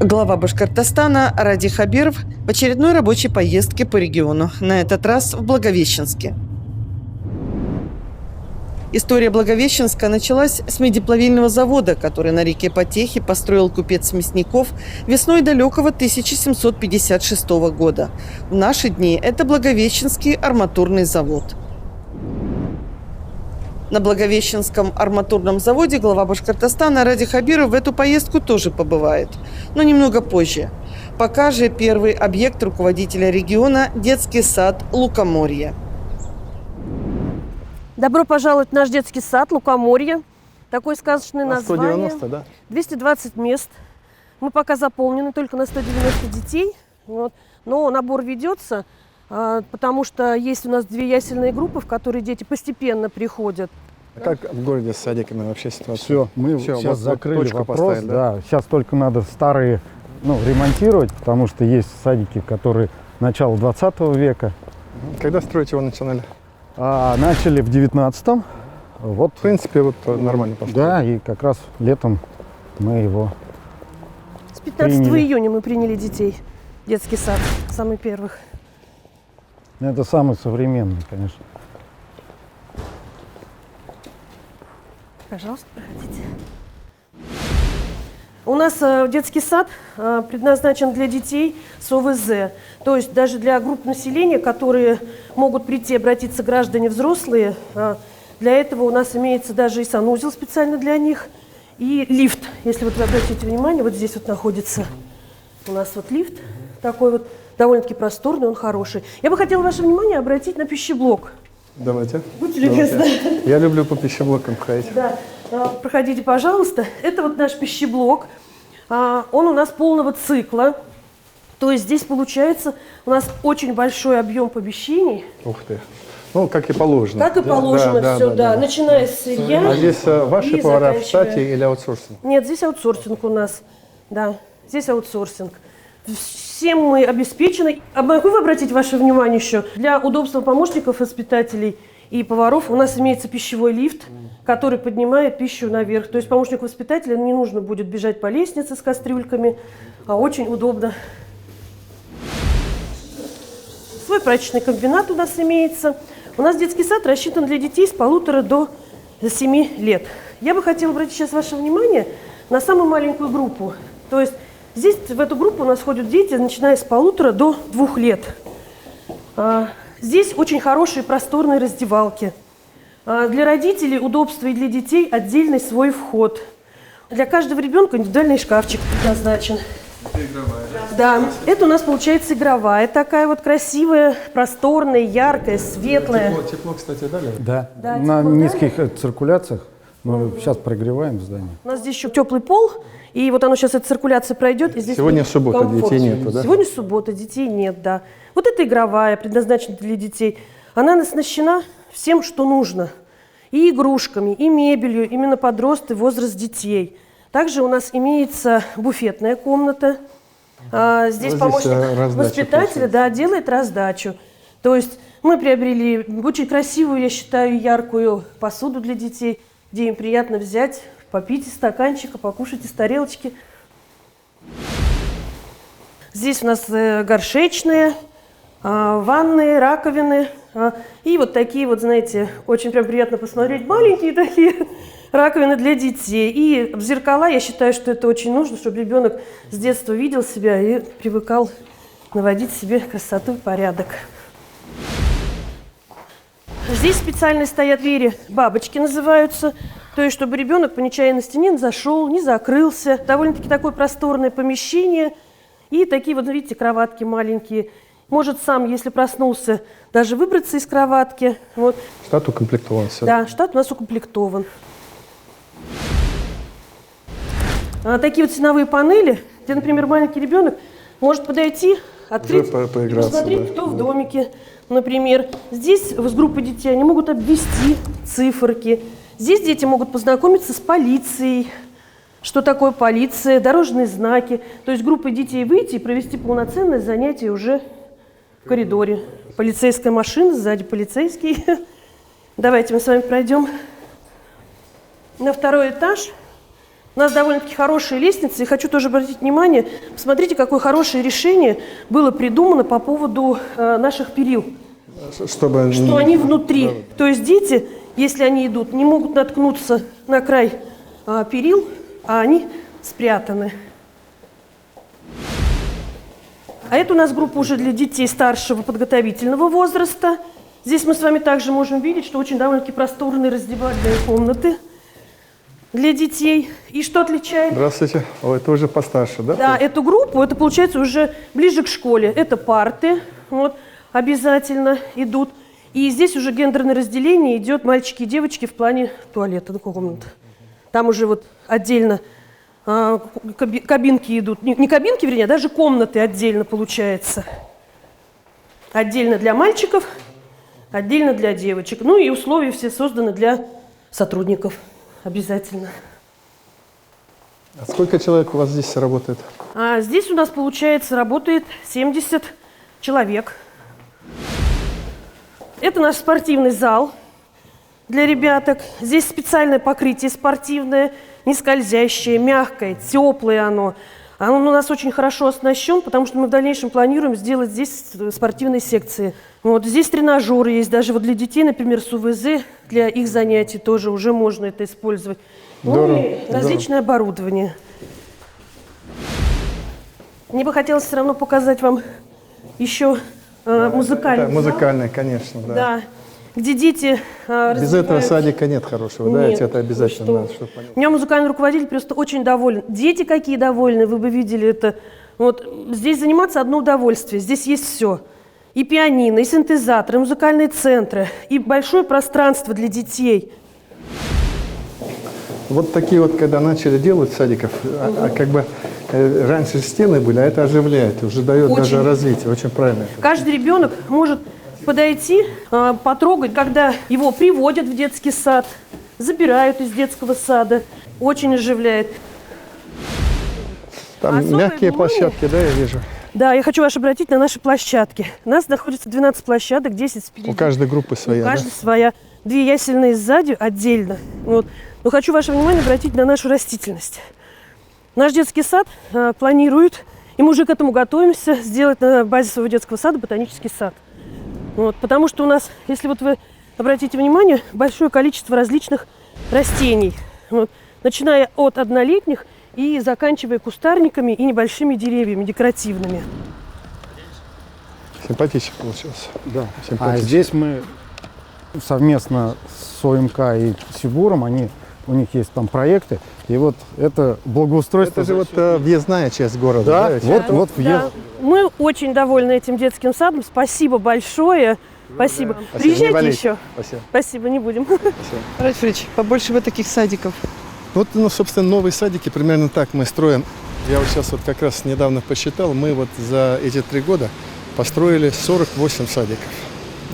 Глава Башкортостана Ради Хабиров в очередной рабочей поездке по региону, на этот раз в Благовещенске. История Благовещенска началась с медиплавильного завода, который на реке Потехи построил купец Мясников весной далекого 1756 года. В наши дни это Благовещенский арматурный завод. На Благовещенском арматурном заводе глава Башкортостана Ради Хабиров в эту поездку тоже побывает, но немного позже. Пока же первый объект руководителя региона – детский сад «Лукоморье». Добро пожаловать в наш детский сад «Лукоморье». Такое сказочное название. 190, да? 220 мест. Мы пока заполнены только на 190 детей. Вот. Но набор ведется, потому что есть у нас 2 ясельные группы, в которые дети постепенно приходят. А как в городе с садиками вообще ситуация? Все, мы Всё, сейчас вот закрыли точку вопрос. поставили, да? Да, сейчас только надо старые ремонтировать, потому что есть садики, которые начала 20 века. Когда строить его начинали? А начали в 19-м. Вот, В принципе, вот нормально пошло. да, и как раз летом мы его... С 15 Приняли. июня мы приняли детей в детский сад, самый первых. Это самый современный, конечно. Пожалуйста, проходите. У нас детский сад предназначен для детей с ОВЗ, то есть даже для групп населения, которые могут прийти, обратиться граждане взрослые. Для этого у нас имеется даже и санузел специально для них, и лифт. Если вот вы обратите внимание, вот здесь вот находится у нас вот лифт, такой вот довольно-таки просторный, он хороший. Я бы хотела ваше внимание обратить на пищеблок. Давайте. Будьте любезны. Я люблю по пищеблокам ходить. Да, проходите, пожалуйста. Это вот наш пищеблок. Он у нас полного цикла. То есть здесь получается у нас очень большой объем помещений. Ух ты. Ну, как и положено. Как и положено все, да. Начиная с сырья. А здесь ваши и повара в заканчивая. штате или аутсорсинг? Нет, здесь аутсорсинг у нас. Да, здесь аутсорсинг. Всем мы обеспечены. Могу обратить ваше внимание еще? Для удобства помощников, воспитателей и поваров у нас имеется пищевой лифт, который поднимает пищу наверх. То есть помощнику воспитателя не нужно будет бежать по лестнице с кастрюльками, а очень удобно. Свой прачечный комбинат у нас имеется. У нас детский сад рассчитан для детей с 1,5 до 7 лет. Я бы хотела обратить сейчас ваше внимание на самую маленькую группу. То есть здесь в эту группу у нас ходят дети, начиная с 1,5 до 2 лет. Здесь очень хорошие просторные раздевалки. Для родителей удобство и для детей отдельный свой вход. Для каждого ребенка индивидуальный шкафчик предназначен. Это игровая, да? Да, это у нас получается игровая, такая вот красивая, просторная, яркая, светлая. Тепло, кстати, дали? Да, Да, на тепло низких циркуляциях мы сейчас прогреваем здание. У нас здесь еще теплый пол, и вот оно сейчас, эта циркуляция пройдет. И здесь Сегодня будет суббота, комфорт. детей нету, да? Сегодня суббота, детей нет, да. Вот это игровая, предназначена для детей. Она оснащена всем, что нужно. И игрушками, и мебелью, именно под рост и возраст детей. Также у нас имеется буфетная комната. Здесь Вот помощник раздача воспитателя, да, делает раздачу. То есть мы приобрели очень красивую, я считаю, яркую посуду для детей, где им приятно взять, попить из стаканчика, покушать из тарелочки. Здесь у нас горшечные, ванные, раковины. И вот такие вот, знаете, очень прям приятно посмотреть, маленькие такие раковины для детей. И в зеркала, я считаю, что это очень нужно, чтобы ребенок с детства видел себя и привыкал наводить себе красоту и порядок. Здесь специально стоят двери, бабочки называются, то есть чтобы ребенок по нечаянности не зашел, не закрылся. Довольно-таки такое просторное помещение. И такие вот, видите, кроватки маленькие. Может сам, если проснулся, даже выбраться из кроватки. Вот. Штат укомплектован все. Да, штат у нас укомплектован. Такие вот ценовые панели, где, например, маленький ребенок может подойти, открыть и посмотреть, да. кто в домике, например. Здесь с группой детей они могут обвести циферки. Здесь дети могут познакомиться с полицией. Что такое полиция, дорожные знаки. То есть группой детей выйти и провести полноценное занятие уже в коридоре. Полицейская машина, сзади полицейский. Давайте мы с вами пройдем на 2-й этаж. У нас довольно-таки хорошие лестницы. И хочу тоже обратить внимание, посмотрите, какое хорошее решение было придумано по поводу наших перил. Чтобы... Что они внутри. То есть дети, если они идут, не могут наткнуться на край перил, а они спрятаны. А это у нас группа уже для детей старшего подготовительного возраста. Здесь мы с вами также можем видеть, что очень довольно-таки просторные раздевательные комнаты для детей. И что отличает? Здравствуйте. О, это уже постарше, да? Да, эту группу, это получается уже ближе к школе. Это парты, вот, обязательно идут. И здесь уже гендерное разделение идет мальчики и девочки в плане туалета, комнат. Там уже вот отдельно кабинки идут. Не кабинки, вернее, а даже комнаты отдельно получается. Отдельно для мальчиков, отдельно для девочек. Ну и условия все созданы для сотрудников обязательно. А сколько человек у вас здесь работает? А здесь у нас, получается, работает 70 человек. Это наш спортивный зал для ребяток. Здесь специальное покрытие спортивное, не скользящее, мягкое, теплое оно. Он у нас очень хорошо оснащен, потому что мы в дальнейшем планируем сделать здесь спортивные секции. Вот здесь тренажеры есть, даже вот для детей, например, с УВЗ, для их занятий тоже уже можно это использовать. Ну и различное оборудование. Мне бы хотелось все равно показать вам еще музыкальный зал. Музыкальный, конечно, да. Да, где дети Без этого садика нет хорошего, да? Нет, Это обязательно что? надо, чтобы понять. У меня музыкальный руководитель просто очень доволен. Дети какие довольны, вы бы видели это. Вот здесь заниматься одно удовольствие. Здесь есть все. И пианино, и синтезаторы, и музыкальные центры, и большое пространство для детей. Вот такие вот, когда начали делать садиков, как бы раньше стены были, а это оживляет, уже дает Очень. даже развитие, очень правильно. Каждый ребенок может подойти, потрогать, когда его приводят в детский сад, забирают из детского сада. Очень оживляет. Там Особое мягкие внимание- площадки, да, я вижу. Да, я хочу вас обратить на наши площадки. У нас находится 12 площадок, 10 спереди. У каждой группы своя, У да? каждой своя. 2 ясельные сзади отдельно. Вот. Но хочу ваше внимание обратить на нашу растительность. Наш детский сад планирует, и мы уже к этому готовимся, сделать на базе своего детского сада ботанический сад. Вот. Потому что у нас, если вот вы обратите внимание, большое количество различных растений. Вот. Начиная от однолетних и заканчивая кустарниками и небольшими деревьями декоративными. Симпатично получилось. Да. А Симпатично. здесь мы совместно с ОМК и Сибуром, у них есть там проекты, и вот это благоустройство. Это же вот въездная часть города. Да, ведь? вот въезд. Да. Мы очень довольны этим детским садом. Спасибо большое. Спасибо. Спасибо. Не Приезжайте болейте. еще. Спасибо. Спасибо, не будем. Марат Фрич, побольше бы таких садиков. Вот, ну, собственно, новые садики примерно так мы строим. Я вот сейчас вот как раз недавно посчитал, мы вот за эти 3 года построили 48 садиков.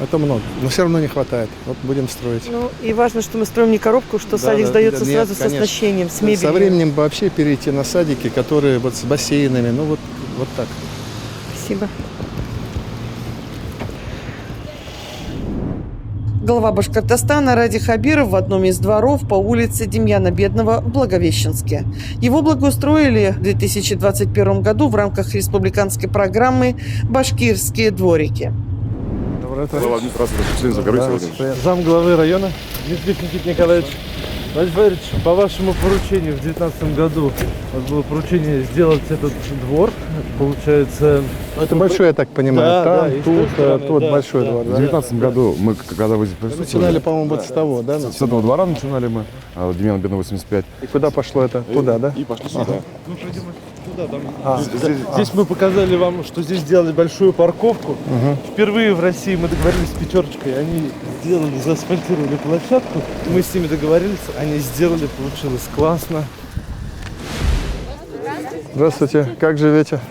Это много, но все равно не хватает. Вот будем строить. Ну, и важно, что мы строим не коробку, что Да, садик да, сдается да, сразу нет, с конечно. оснащением, с мебелью. Со временем вообще перейти на садики, которые вот с бассейнами, ну вот так. Спасибо. Глава Башкортостана Ради Хабиров в одном из дворов по улице Демьяна Бедного в Благовещенске. Его благоустроили в 2021 году в рамках республиканской программы «Башкирские дворики». Доброе утро. Глава администрации Башкортостана Загородный Владимирович. Замглавы района Дмитрий Никита Николаевич. Владимир Валерьевич, по вашему поручению в 2019 году у вас было поручение сделать этот двор. Получается, Это большой, я так понимаю. Да, Там, да, и с тут, той стороны, тут да, большой да. двор. В Да? 2019 году мы, когда вы здесь Начинали, присутствовали, по-моему, вот с того, да? с этого двора начинали мы, Демьяна Бедного 85. И куда пошло это? Туда, да? И пошли сюда. ну, видимо, туда, там. Здесь мы показали вам, что здесь сделали большую парковку. Впервые в России мы договорились с «Пятерочкой». Они сделали, заасфальтировали площадку. Мы с ними договорились, они сделали, получилось классно. Здравствуйте. Как живете?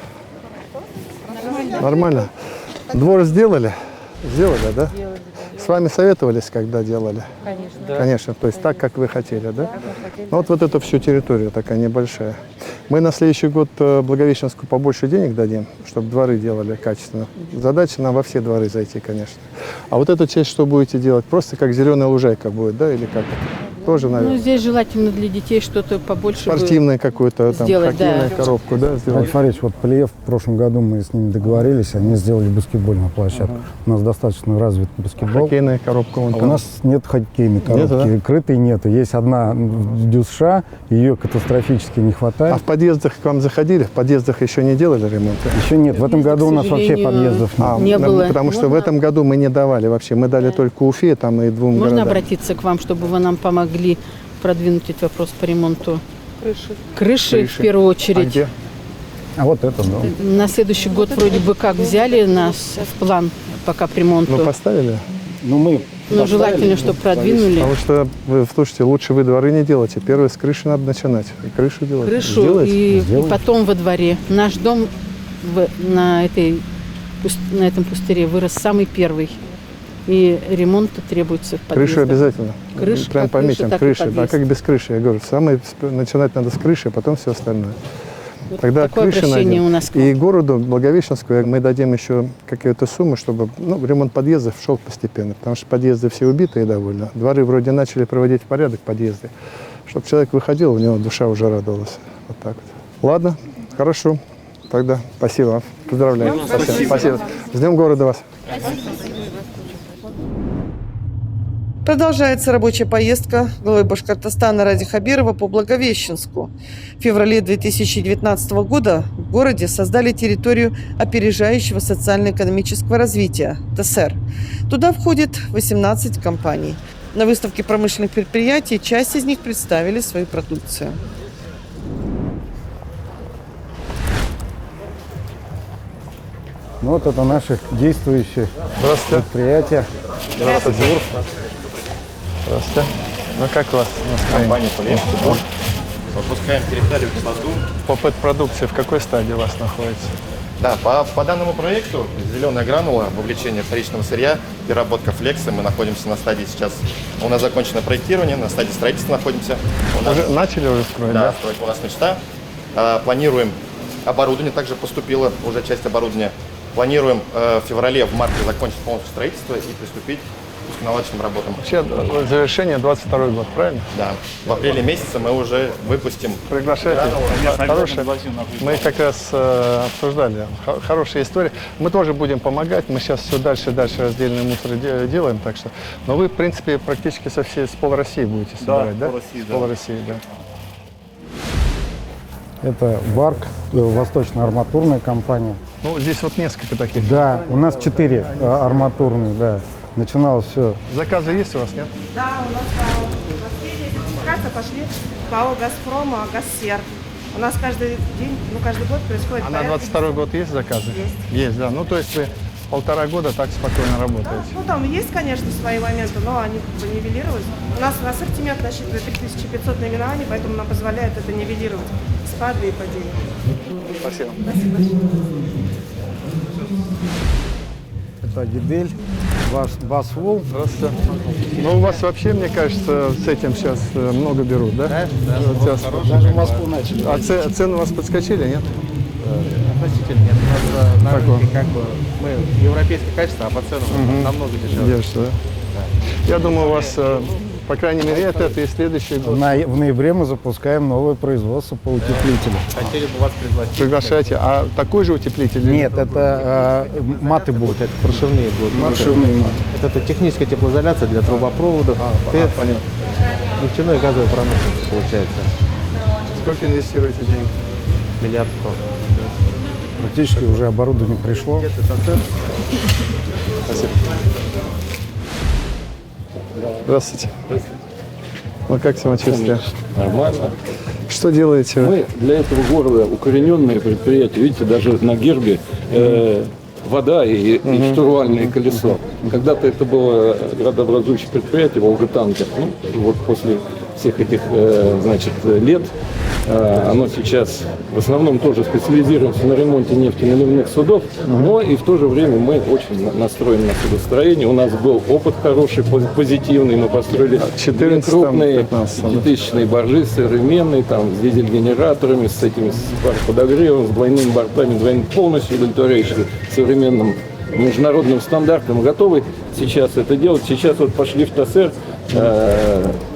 Нормально. Двор сделали? Сделали, да? С вами советовались, когда делали? Конечно. Конечно, то есть так, как вы хотели, да? Ну, вот эту всю территорию такая небольшая. Мы на следующий год Благовещенску побольше денег дадим, чтобы дворы делали качественно. Задача нам во все дворы зайти, конечно. А вот эту часть что будете делать? Просто как зеленая лужайка будет, да? Или как это? тоже, Ну, наверное. здесь желательно для детей что-то побольше. Спортивную какую-то, там, сделать, хоккейную да. коробку, да, сделать. Алексей Фаридович, вот Плиев, в прошлом году мы с ними договорились, они сделали баскетбольную площадку. У нас достаточно развит баскетбол. Хоккейная коробка. Вон А у там. нас нет хоккейной коробки, да? крытой нету. Есть одна в Дюсша, ее катастрофически не А хватает. в подъездах к вам заходили? В подъездах еще не делали ремонт? Еще нет. В этом году у нас вообще сожалению, подъездов нет. Не было. Потому что в Можно- этом году мы не давали вообще. Мы дали только Уфе, там и двум Можно городам. обратиться к вам, чтобы вы нам помогли продвинуть этот вопрос по ремонту крыши в первую А очередь. где? А вот это, да. На следующий год вроде бы как взяли нас в план по капремонту. Ну, поставили? Ну, мы Но желательно, чтобы продвинули. Потому что, слушайте, лучше вы дворы не делайте. Первое с крыши надо начинать. И крышу делать. Крышу Сделайте. и Сделаем. потом во дворе. Наш дом на этом пустыре вырос самый первый. И ремонт требуется в Крышу подъездах. обязательно. Крыша, Прям как пометим. крыша, так и Крыша. Да, подъезд. как без крыши. Я говорю, начинать надо с крыши, а потом все остальное. Вот Тогда такое крыши обращение найдем. у нас к вам. И городу Благовещенску мы дадим еще какую-то сумму, чтобы ремонт подъездов шел постепенно. Потому что подъезды все убитые довольно. Дворы вроде начали проводить в порядок, подъезды. Чтобы человек выходил, у него душа уже радовалась. Вот так вот. Ладно, хорошо. Тогда спасибо вам. Поздравляю. Спасибо. С Днем города вас. Продолжается рабочая поездка главы Башкортостана Ради Хабирова по Благовещенску. В феврале 2019 года в городе создали территорию опережающего социально-экономического развития – ТСР. Туда входит 18 компаний. На выставке промышленных предприятий часть из них представили свою продукцию. Ну, вот это наши действующие предприятия. Здравствуйте. Здравствуйте. Ну как у вас настроение? Компания «Плиев», выпускаем перекалию кислоту. По продукции в какой стадии у вас находится? Да, по данному проекту зеленая гранула, вовлечение вторичного сырья, переработка флекса. Мы находимся на стадии сейчас. У нас закончено проектирование, на стадии строительства находимся. У нас, Уже начали уже строить, да, да? стройка у нас начата. Планируем оборудование, также поступила уже часть оборудования. Планируем в феврале, в марте закончить полностью строительство и приступить к пусконаладочным работам. Вообще завершение 22 год, правильно? Да, в апреле месяце мы уже выпустим. Приглашайте. Хорошая. Мы как раз обсуждали. Хорошая история. Мы тоже будем помогать. Мы сейчас все дальше и дальше раздельный мусор делаем. Так что. Но вы, в принципе, практически с пол России будете собирать, да? С пол России, да. Это ВАРК, восточно-арматурная компания. Ну, здесь вот несколько таких. Да, у нас 4 арматурные, да. Начиналось все. Заказы есть у вас, нет? Да, у нас последние сертификаты пошли ПАО «Газпрома», «Газсерв». У нас каждый день, каждый год происходит А на порядка 22 год есть заказы? Есть. Есть, да. Ну, то есть вы 1,5 года так спокойно работаете. Ну, там есть, конечно, свои моменты, но они как бы нивелировать. У нас ассортимент насчитывает 3500 наименований, поэтому нам позволяет это нивелировать спады и падения. Спасибо. Это Гидель, Басвол. Здравствуйте. Ну, у вас вообще, мне кажется, с этим сейчас много берут, да? Да, сейчас. Даже в Москву начали. А цены у вас подскочили, нет? Относительно нет. У нас на рынке как бы мы европейское качество, а по ценам намного дешевле. Держится, да? Я думаю, у вас, по крайней мере, это и следующий год. В ноябре мы запускаем новое производство по утеплителю. Хотели бы вас пригласить. Приглашайте. А такой же утеплитель? Нет, это маты будут. Это прошивные будут. Прошивные маты. Это техническая теплоизоляция для трубопроводов. Понятно. Нефтяной и газовой промышленности получается. Сколько инвестируете денег? Миллиард. Практически уже оборудование пришло. Спасибо. Здравствуйте. Ну, как самочувствие? Нормально. Что делаете? Мы для этого города укорененные предприятия. Видите, даже на гербе вода и штурвальное колесо. Когда-то это было градообразующее предприятие Волготанка. Ну, вот после всех этих лет оно сейчас в основном тоже специализируется на ремонте нефтеналивных судов, но и в то же время мы очень настроены на судостроение. У нас был опыт хороший, позитивный. Мы построили 14, крупные 15, 5000-чные баржи современные, там, с дизель-генераторами, с этими с подогревом, с двойными бортами, полностью удовлетворяющими современным международным стандартам. Готовы сейчас это делать. Сейчас вот пошли в ТСР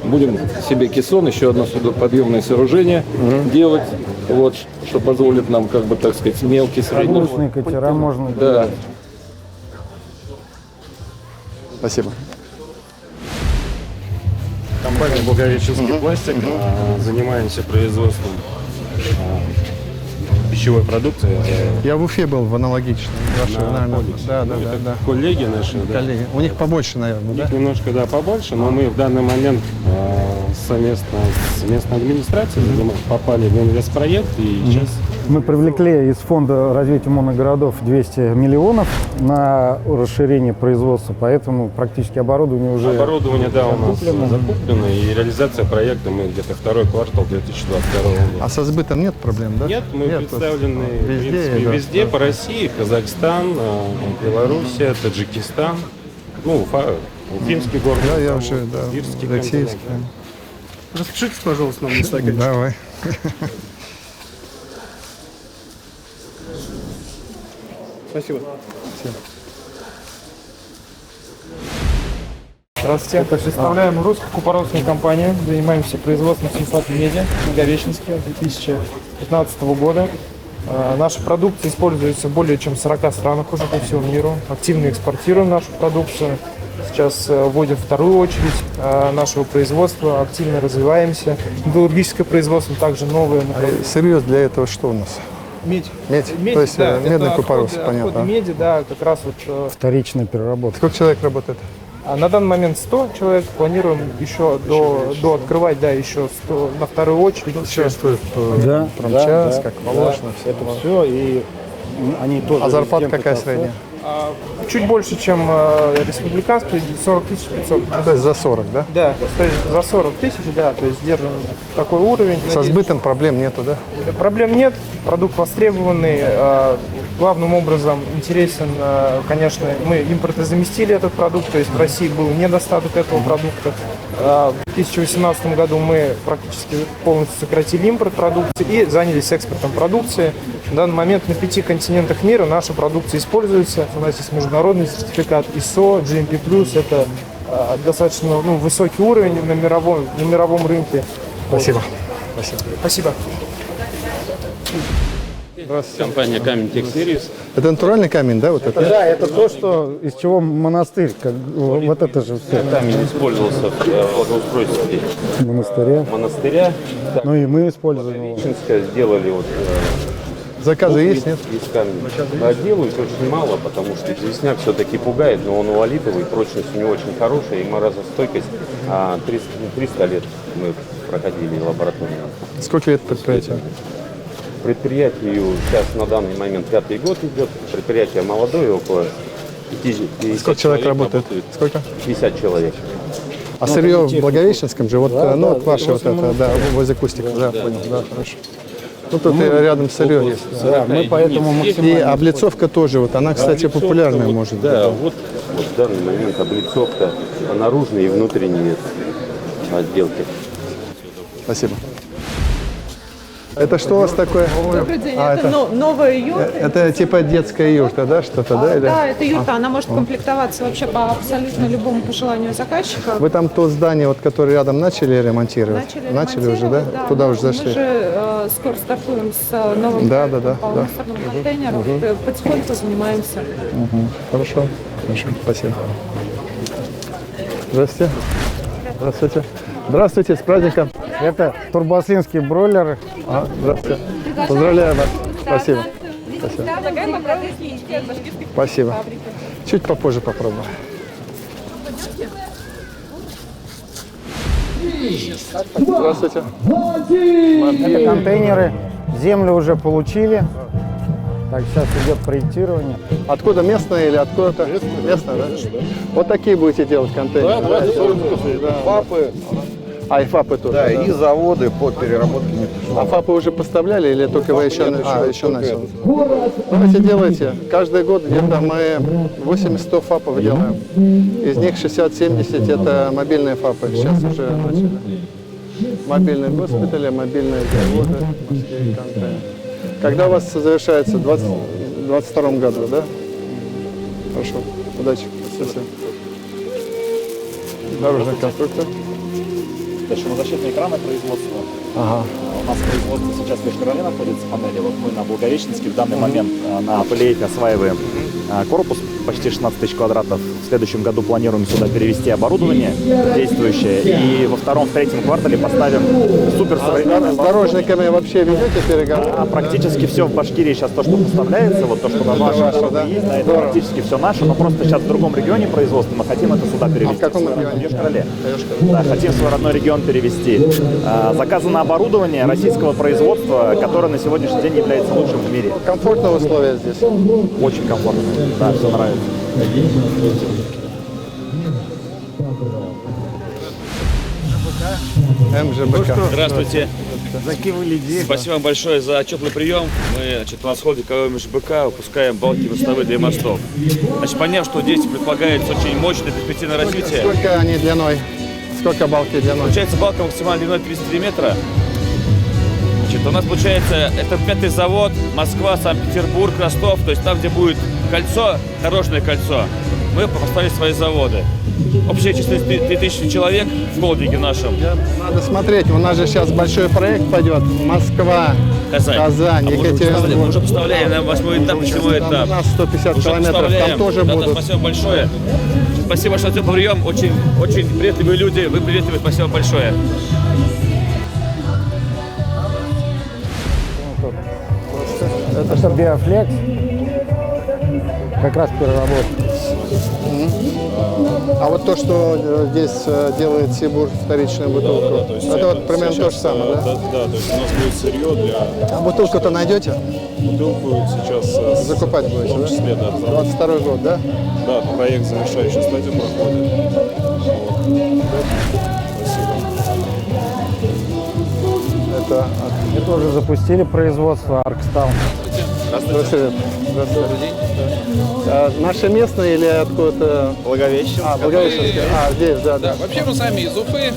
Будем себе кессон, еще одно судоподъемное сооружение делать, вот, что позволит нам, как бы, так сказать, мелкий, средний. Парусные катера можно Да. делать. Спасибо. Компания «Благовещенский пластик». Занимаемся производством пищевой продукции. Я в Уфе был в аналогичном. Да. Коллеги наши, да. Коллеги. У них побольше, наверное, У да? них немножко, да, побольше, но мы в данный момент совместно с местной администрацией попали в инвестпроект и сейчас... Мы привлекли из фонда развития моногородов 200 миллионов на расширение производства, поэтому практически оборудование уже Оборудование, да, у нас закуплено, и реализация проекта мы где-то второй квартал 2022 года. А со сбытом нет проблем, да? Нет, мы представлены везде, в принципе, да, везде да. по России: Казахстан, Белоруссия, Таджикистан, ну, Уфимский город. Да, я уже, да, Бирский Алексеевский. кантон, Распишитесь, пожалуйста, нам на стаканчик. Давай. Спасибо. Здравствуйте. Представляем русскую купоросную компанию. Занимаемся производством сульфата меди в Благовещенске 2015 года. Наша продукция используется в более чем 40 странах уже по всему миру. Активно экспортируем нашу продукцию. Сейчас вводим вторую очередь нашего производства. Активно развиваемся. Металлургическое производство также новое. Сырье для этого что у нас? Медь. Медь. То есть да, медный это купорос, отходы понятно. меди, да, как раз вот. вторичная переработка. Сколько человек работает? На данный момент 100 человек. Планируем еще до открывать, да, еще 100 на вторую очередь. Участвует Да, промчас, да, как положено. это все, и они тоже... А зарплата резиденты какая КСР. средняя? Чуть больше, чем республиканский, 40 500. Ну, то есть за 40, да? Да, то есть за 40 тысяч, да, то есть держим такой уровень. Со сбытом проблем нету, да? Проблем нет, продукт востребованный, главным образом интересен, конечно, мы импортозаместили этот продукт, то есть в России был недостаток этого продукта. В 2018 году мы практически полностью сократили импорт продукции и занялись экспортом продукции. В данный момент на 5 континентах мира наша продукция используется. У нас есть международный сертификат ISO, GMP+, это достаточно высокий уровень на мировом рынке. Спасибо. Спасибо. Здравствуйте. Компания «Камень Техсервис». Это натуральный камень, да, вот это? Да, это то, что из чего монастырь, вот это же все. Камень использовался в благоустройстве монастыря. Ну и мы используем его. Сделали вот Заказы есть, нет? из камня. Делают очень мало, потому что известняк все-таки пугает, но он уолитовый, прочность у него очень хорошая, и морозостойкость 300 лет мы проходили лабораторию. Сколько лет предприятию? Предприятию сейчас на данный момент 5-й год идет. Предприятие молодое, около 50 Сколько человек работает? Сколько? 50 человек. А сырье в Благовещенском же, вот, вот ваше вот это, да, возле Кустика, да, понял, да, хорошо. Ну, тут и рядом сырье есть. Да, мы поэтому И максимально... облицовка тоже, вот она, кстати, популярная вот, может быть. да, вот в данный момент облицовка наружные и внутренние отделки. Спасибо. Это что у вас такое? Добрый день, А, это новая юрта. Это типа детская юрта, да, что-то, да? Или? Да, это юрта, она может комплектоваться вообще по абсолютно любому пожеланию заказчика. Вы там то здание, вот, которое рядом, начали ремонтировать? Начали уже, да? Туда уже зашли? Мы же скоро стартуем с новым полномасштабным контейнером. Потихоньку занимаемся. Хорошо, спасибо. Здравствуйте. Здравствуйте. Здравствуйте, с праздником. Это турбослинские бройлеры. Здравствуйте. Поздравляю вас. Спасибо. Спасибо. Чуть попозже попробую. Здравствуйте. Это контейнеры. Землю уже получили. Так, сейчас идет проектирование. Откуда, местные или откуда-то? Местные, да? Вот такие будете делать контейнеры? Да, ФАПы. А, и ФАПы тоже? Да, и заводы по переработке нефтяного. А ФАПы уже поставляли или только вы еще начали? Давайте делайте. Каждый год где-то мы 80-100 ФАПов делаем. Из них 60-70 это мобильные ФАПы. Сейчас уже начали. Мобильные госпитали, мобильные заводы, морские контейнеры. Когда у вас завершается? В 2022 году, да? Хорошо. Удачи. Спасибо. Дорожная конструкция. Это шумозащитные экраны производства. Ага. У нас производство сейчас в Йошкар-Оле находится панели. Вот мы на Благовещенске в данный момент на Пылейке осваиваем корпус почти 16 тысяч квадратов. В следующем году планируем сюда перевести оборудование действующее. И во втором, в третьем квартале поставим суперсовременное. С дорожниками вообще ведете переговоры? Практически все в Башкирии сейчас то, что поставляется, вот то, что на нашей дороге есть, это практически все наше, но просто сейчас в другом регионе производства мы хотим это сюда перевести. В каком регионе? В Йошкар-Оле. Да, хотим в свой родной регион перевести. Заказано оборудование российского производства, которое на сегодняшний день является лучшим в мире. Комфортные условия здесь? Очень комфортно. Да, все нравится. МЖБК. Здравствуйте. Спасибо вам большое за теплый прием. Мы, у нас в холде КВ МЖБК выпускаем балки мостовые для мостов. Поняв, что здесь предполагается очень мощное перспективное развитие. Сколько они длиной? Сколько балки длиной? Получается, балка максимальной длиной 33 метра. У нас получается, это 5-й завод, Москва, Санкт-Петербург, Ростов, то есть там, где будет кольцо, дорожное кольцо, мы поставили свои заводы. Общая численность 3000 человек в холдинге нашем. Надо смотреть, у нас же сейчас большой проект пойдет. Москва, Казань, Екатеринбург. Мы уже поставляем на 8-й этап, 7-й этап. У нас 150 километров, там тоже будут. Спасибо большое. Спасибо большое за прием, очень приветливые люди, вы приветливые, спасибо большое. Это Биофлекс, как раз переработка. А вот то, что здесь делает Сибур, вторичную бутылку, это вот примерно то же самое, да? Да, то есть у нас будет сырье для... А бутылку-то найдете? Бутылку сейчас... Закупать будете, в том числе, да? 22-й год, да? Да, проект завершающей стадии проходит. Вот. Это... Мы тоже запустили производство Аркстаун. Здравствуйте. Здравствуйте. Наши местные или откуда-то? Благовещенск. Благовещенск. Здесь, да. Вообще мы сами из Уфы.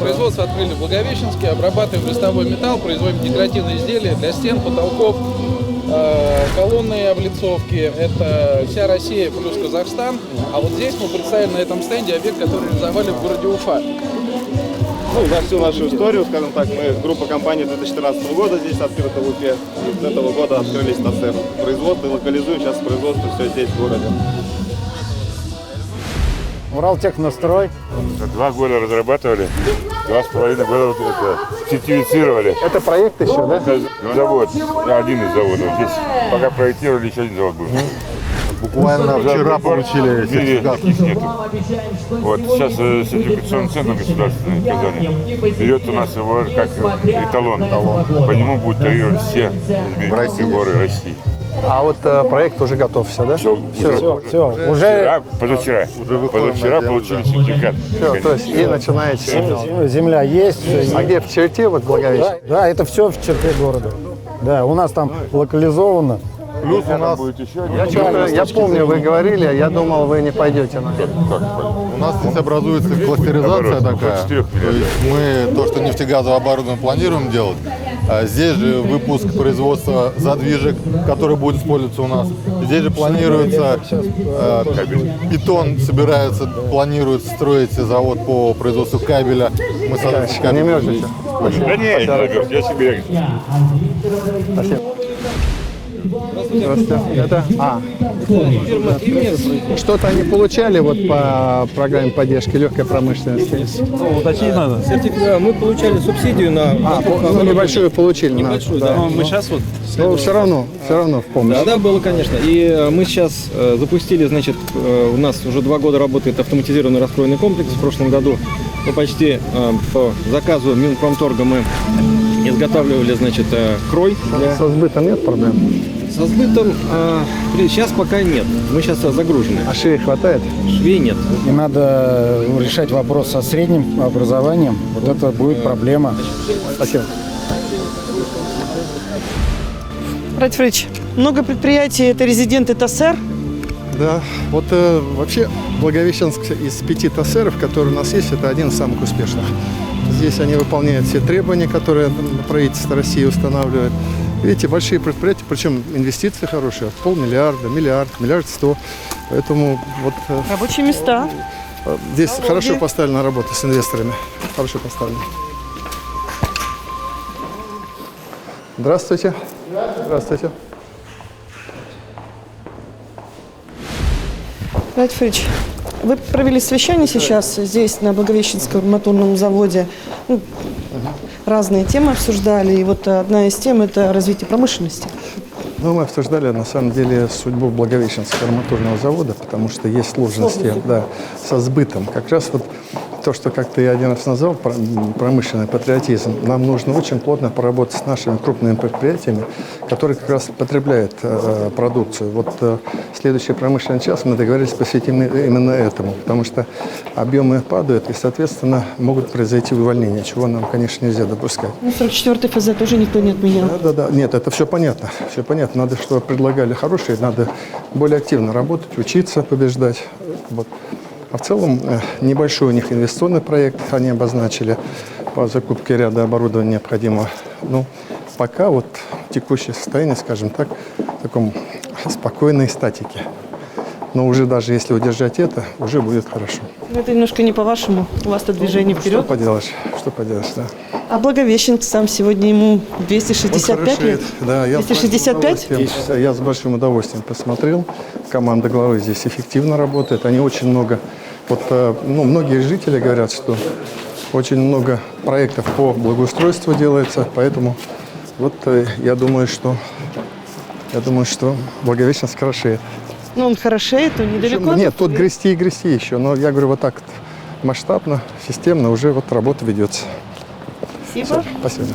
Производство открыли в Благовещенске, обрабатываем листовой металл, производим декоративные изделия для стен, потолков, колонны облицовки. Это вся Россия плюс Казахстан. А вот здесь мы представили на этом стенде объект, который реализовали в городе Уфа. Ну, за всю нашу историю, скажем так, мы группа компаний 2014 года здесь открыта в Уфе. И с этого года открылись ТАСЭР. Производство и локализуем сейчас производство все здесь, в городе. Уралтехнострой. 2 года разрабатывали, 2,5 года сертифицировали. Это проект еще, да? Завод, один из заводов. Здесь пока проектировали, еще один завод был. Буквально вчера получили сертификат. Таких нету. Вот сейчас сертификационный центр государственный в Казани берет у нас его как эталон. По нему будут тарировать все горы России. А вот проект уже готов, все, да? Все. Уже позавчера получили сертификат. Все, то есть и начинаете. Земля есть. А где, в черте, вот Благовещенск? Да, это все в черте города. Да, у нас там локализовано. Плюс у нас... Я помню, вы говорили, я думал, вы не пойдете на это. У нас здесь образуется кластеризация такая. То есть мы то, что нефтегазовое оборудование планируем делать, здесь же выпуск производства задвижек, который будет использоваться у нас. Здесь же планируется бетон, собирается, планируется строить завод по производству кабеля. Мы с не мерзнете? Да нет, я себе. Спасибо. Здравствуйте. Это Фирма «Кимец». что-то они получали вот по программе поддержки легкой промышленности? Уточнить надо. Мы получали субсидию на... небольшую получили. Небольшую, да. Но мы сейчас вот... Ну, все равно в помощь. Да, было, конечно. И мы сейчас запустили, значит, у нас уже 2 года работает автоматизированный раскроенный комплекс. В прошлом году мы почти по заказу Минпромторга мы изготавливали, значит, крой. Со сбытом нет проблем? Со сбытом сейчас пока нет. Мы сейчас загружены. А швей хватает? Швей нет. И надо решать вопрос со средним образованием. Вот это будет проблема. Спасибо. Брат Фрич, много предприятий – это резиденты ТАСЭР? Да, вот вообще Благовещенск из 5 ТАСЭРов, которые у нас есть, это один из самых успешных. Здесь они выполняют все требования, которые правительство России устанавливает. Видите, большие предприятия, причем инвестиции хорошие, 500 миллиарда, миллиард, 1 100 000 000. Поэтому вот... Рабочие места. Здесь хорошо поставлена работа с инвесторами. Хорошо поставлена. Здравствуйте. Здравствуйте. Владимир Федорович, вы провели совещание сейчас здесь, на Благовещенском арматурном заводе. Ну, разные темы обсуждали, и вот одна из тем – это развитие промышленности. Ну, мы обсуждали, на самом деле, судьбу Благовещенского арматурного завода, потому что есть сложности со сбытом. Как раз вот то, что, как ты один раз назвал, промышленный патриотизм, нам нужно очень плотно поработать с нашими крупными предприятиями, которые как раз потребляют продукцию. Вот следующий промышленный час мы договорились посвятить именно этому, потому что объемы падают и, соответственно, могут произойти увольнения, чего нам, конечно, нельзя допускать. 44-й ФЗ тоже никто не отменял. Да. Нет, это все понятно. Все понятно. Надо, чтобы предлагали хорошие, надо более активно работать, учиться, побеждать. Вот. А в целом небольшой у них инвестиционный проект они обозначили по закупке ряда оборудования необходимого. Ну, пока вот текущее состояние, скажем так, в таком спокойной статике. Но уже даже если удержать это, уже будет хорошо. Но это немножко не по-вашему. У вас-то движение вперед. Что поделаешь, да. А Благовещенск сам сегодня ему 265 лет? Да, 265? Я с большим удовольствием посмотрел. Команда главы здесь эффективно работает. Они очень много... Вот, многие жители говорят, что очень много проектов по благоустройству делается, поэтому вот я думаю, что Благовещенск хорошеет. Ну, он хорошеет, он недалеко. Нет, тут грести еще, но я говорю, вот так масштабно, системно уже вот работа ведется. Спасибо. Все, спасибо.